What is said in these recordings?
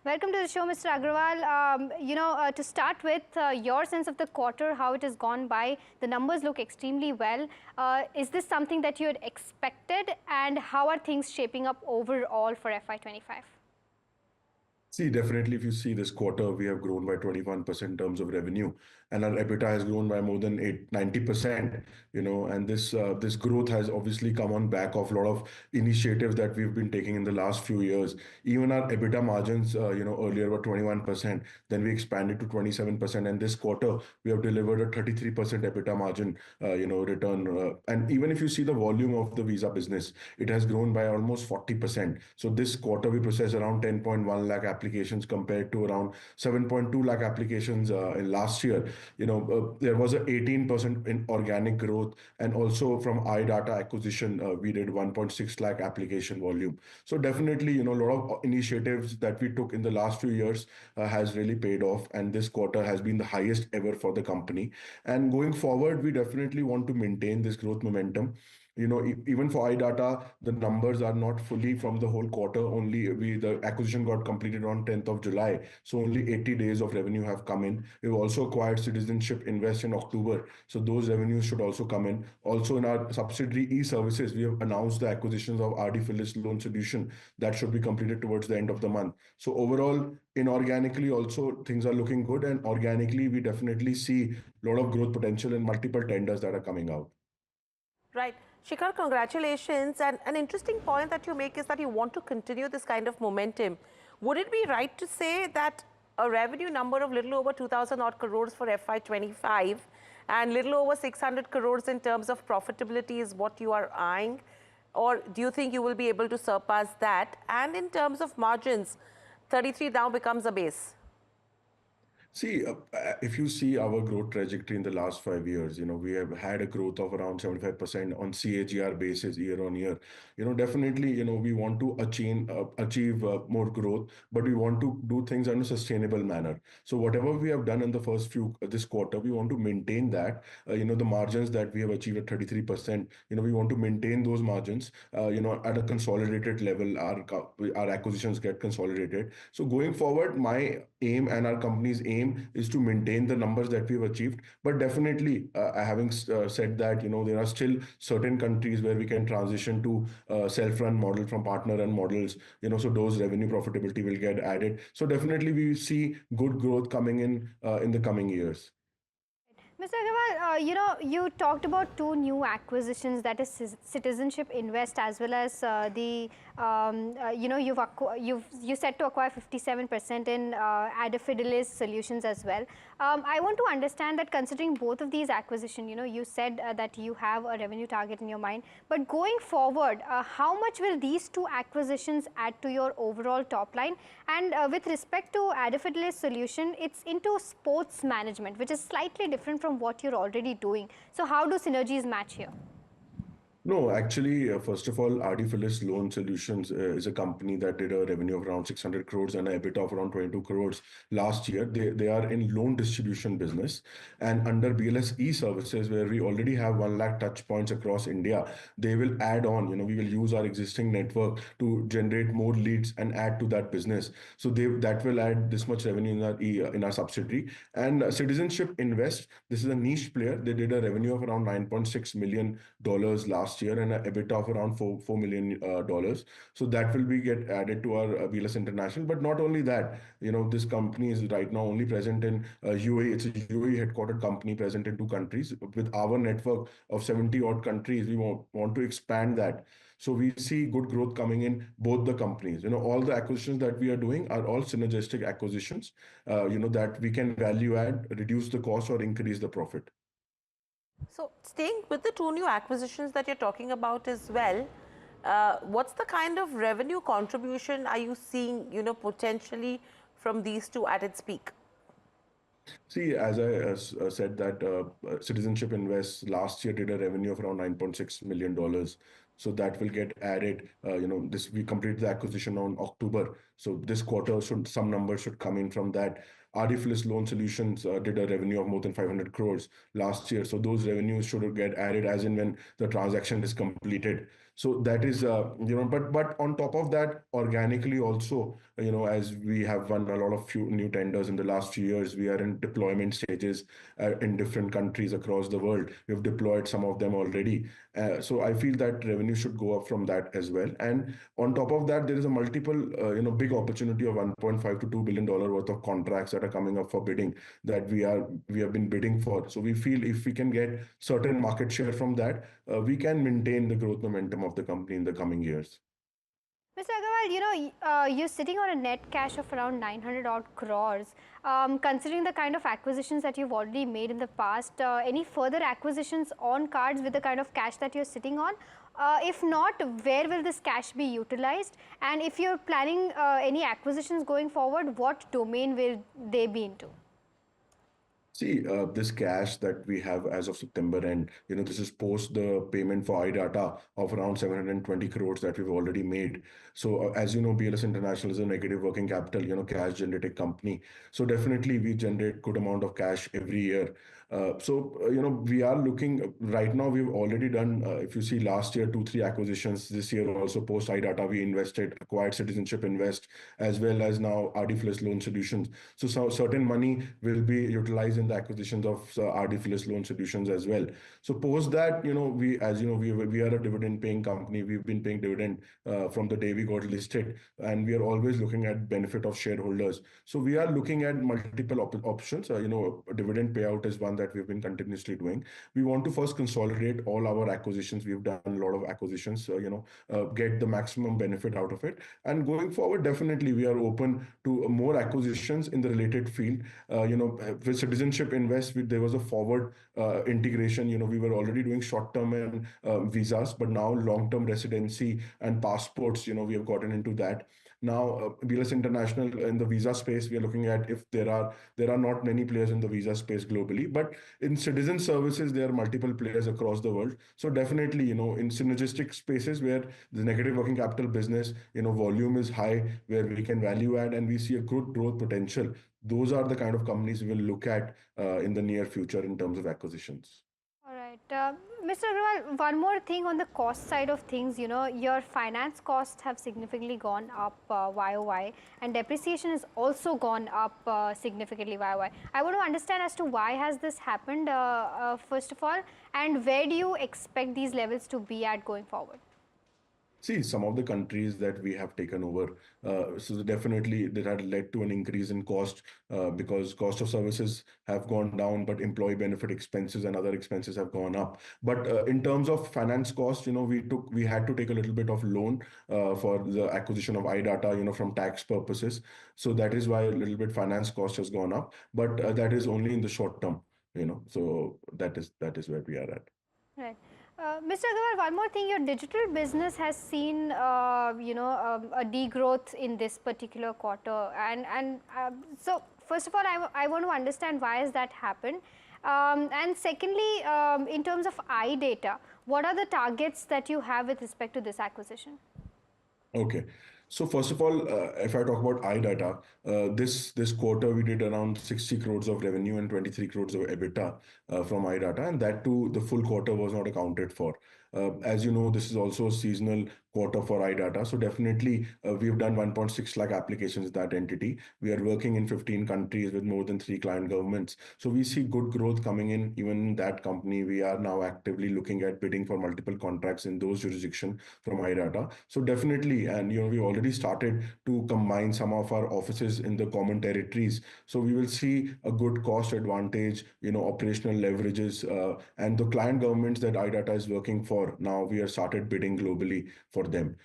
Welcome to the show, Mr. Aggarwal. To start with, your sense of the quarter, how it has gone by, the numbers look extremely well. Is this something that you had expected, and how are things shaping up overall for FY25? See, definitely, if you see this quarter, we have grown by 21% in terms of revenue, and our EBITDA has grown by more than 90%. And this growth has obviously come on back of a lot of initiatives that we've been taking in the last few years. Even our EBITDA margins, earlier were 21%, then we expanded to 27%, and this quarter we have delivered a 33% EBITDA margin, return. And even if you see the volume of the visa business, it has grown by almost 40%. So this quarter we processed around 10.1 lakh applications compared to around 7.2 lakh applications in last year. There was an 18% in organic growth, and also from iData acquisition, we did 1.6 lakh application volume. So definitely, a lot of initiatives that we took in the last few years has really paid off, and this quarter has been the highest ever for the company. And going forward, we definitely want to maintain this growth momentum. Even for iData, the numbers are not fully from the whole quarter. Only the acquisition got completed on 10th of July. So only 80 days of revenue have come in. We've also acquired Citizenship Invest in October. So those revenues should also come in. Also in our subsidiary E-Services, we have announced the acquisitions of Aadifidelis Solutions that should be completed towards the end of the month. So overall, inorganically also things are looking good, and organically we definitely see a lot of growth potential in multiple tenders that are coming out. Right. Shikhar, congratulations. And an interesting point that you make is that you want to continue this kind of momentum. Would it be right to say that a revenue number of little over 2,000 odd crores for FY25 and little over 600 crores in terms of profitability is what you are eyeing? Or do you think you will be able to surpass that? And in terms of margins, 33 now becomes a base. See, if you see our growth trajectory in the last 5 years, we have had a growth of around 75% on CAGR basis year on year. Definitely, we want to achieve more growth, but we want to do things in a sustainable manner. So whatever we have done in the this quarter, we want to maintain that. The margins that we have achieved at 33%, we want to maintain those margins. At a consolidated level, our acquisitions get consolidated. So going forward, my aim and our company's aim is to maintain the numbers that we've achieved. But definitely, having said that, there are still certain countries where we can transition to self-run model from partner-run models. So those revenue profitability will get added. So definitely, we see good growth coming in the coming years. Mr. Aggarwal, you talked about two new acquisitions, that is Citizenship Invest as well as you said to acquire 57% in Aadifidelis Solutions as well. I want to understand that considering both of these acquisitions, you said that you have a revenue target in your mind, but going forward, how much will these two acquisitions add to your overall top line? And with respect to Aadifidelis Solution, it's into sports management, which is slightly different from what you're already doing. So how do synergies match here? No, actually, first of all, Aadifidelis Solutions is a company that did a revenue of around 600 crores and an EBITDA of around 22 crores last year. They are in loan distribution business, and under BLS E-Services, where we already have 1 lakh touch points across India, they will add on, we will use our existing network to generate more leads and add to that business. So that will add this much revenue in our subsidiary. And Citizenship Invest, this is a niche player. They did a revenue of around $9.6 million last year and an EBITDA of around $4 million. So that will get added to our BLS International. But not only that, this company is right now only present in UAE. It's a UAE headquartered company present in 2 countries. With our network of 70 odd countries, we want to expand that. So we see good growth coming in both the companies. All the acquisitions that we are doing are all synergistic acquisitions, that we can value add, reduce the cost or increase the profit. So staying with the 2 new acquisitions that you're talking about as well, what's the kind of revenue contribution are you seeing, potentially from these 2 at its peak? See, as I said that Citizenship Invest last year did a revenue of around $9.6 million. So that will get added. We completed the acquisition on October. So this quarter, some numbers should come in from that. Aadifidelis Solutions did a revenue of more than 500 crores last year. So those revenues should get added as in when the transaction is completed. So that is, but on top of that, organically also, as we have won a lot of few new tenders in the last few years, we are in deployment stages in different countries across the world. We've deployed some of them already. So I feel that revenue should go up from that as well. And on top of that, there is a multiple, big opportunity of 1.5 to $2 billion worth of contracts that are coming up for bidding that we have been bidding for. So we feel if we can get certain market share from that, we can maintain the growth momentum of the company in the coming years. Mr. Aggarwal, you're sitting on a net cash of around 900 odd crores. Considering the kind of acquisitions that you've already made in the past, any further acquisitions on cards with the kind of cash that you're sitting on? If not, where will this cash be utilized? And if you're planning any acquisitions going forward, what domain will they be into? See, this cash that we have as of September end, this is post the payment for iData of around 720 crores that we've already made. So as you know, BLS International is a negative working capital, cash generating company. So definitely we generate good amount of cash every year. We are looking right now. We've already done, if you see last year, 2-3 acquisitions. This year also post iData, we acquired Citizenship Invest, as well as now Aadifidelis Loan Solutions. So certain money will be utilized in the acquisitions of Aadifidelis Loan Solutions as well. So post that, we are a dividend paying company. We've been paying dividend from the day we got listed, and we are always looking at benefit of shareholders. So we are looking at multiple options. Dividend payout is one that we've been continuously doing. We want to first consolidate all our acquisitions. We've done a lot of acquisitions, get the maximum benefit out of it. And going forward, definitely we are open to more acquisitions in the related field. With Citizenship Invest, there was a forward integration. We were already doing short-term and visas, but now long-term residency and passports, we have gotten into that. Now, BLS International in the visa space, we are looking at if there are not many players in the visa space globally, but in citizen services, there are multiple players across the world. So definitely, in synergistic spaces where the negative working capital business, volume is high, where we can value add and we see a good growth potential. Those are the kind of companies we will look at in the near future in terms of acquisitions. All right. Mr. Aggarwal, one more thing on the cost side of things, your finance costs have significantly gone up YOY, and depreciation has also gone up significantly YOY. I want to understand as to why has this happened, first of all, and where do you expect these levels to be at going forward? See, some of the countries that we have taken over, so definitely that had led to an increase in cost because cost of services have gone down, but employee benefit expenses and other expenses have gone up. But in terms of finance cost, we had to take a little bit of loan for the acquisition of iData, from tax purposes. So that is why a little bit finance cost has gone up, but that is only in the short term, So that is where we are at. Right. Mr. Aggarwal, one more thing, your digital business has seen, a degrowth in this particular quarter. So, first of all, I want to understand why has that happened. And secondly, in terms of iData, what are the targets that you have with respect to this acquisition? Okay. So first of all, if I talk about iData, this quarter we did around 60 crores of revenue and 23 crores of EBITDA from iData, and that too, the full quarter was not accounted for. As you know, this is also a seasonal quarter for iData. So definitely we've done 1.6 lakh applications in that entity. We are working in 15 countries with more than 3 client governments. So we see good growth coming in even in that company. We are now actively looking at bidding for multiple contracts in those jurisdictions from iData. So definitely, and we already started to combine some of our offices in the common territories. So we will see a good cost advantage, operational leverages, and the client governments that iData is working for. Now we have started bidding globally for them.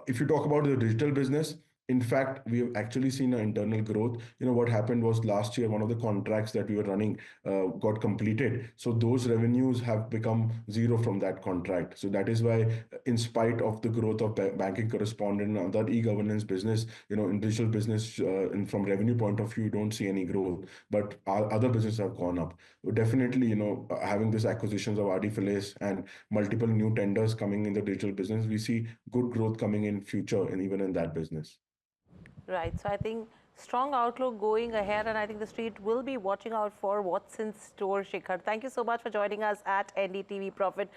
If you talk about the digital business, in fact, we have actually seen an internal growth. What happened was last year, one of the contracts that we were running got completed. So those revenues have become zero from that contract. So that is why, in spite of the growth of banking correspondent and other e-governance business, in digital business, and from revenue point of view, you don't see any growth. But our other businesses have gone up. Definitely, having this acquisitions of Aadifidelis and multiple new tenders coming in the digital business, we see good growth coming in future and even in that business. Right. So I think strong outlook going ahead, and I think the street will be watching out for what's in store, Shikhar. Thank you so much for joining us at NDTV Profit.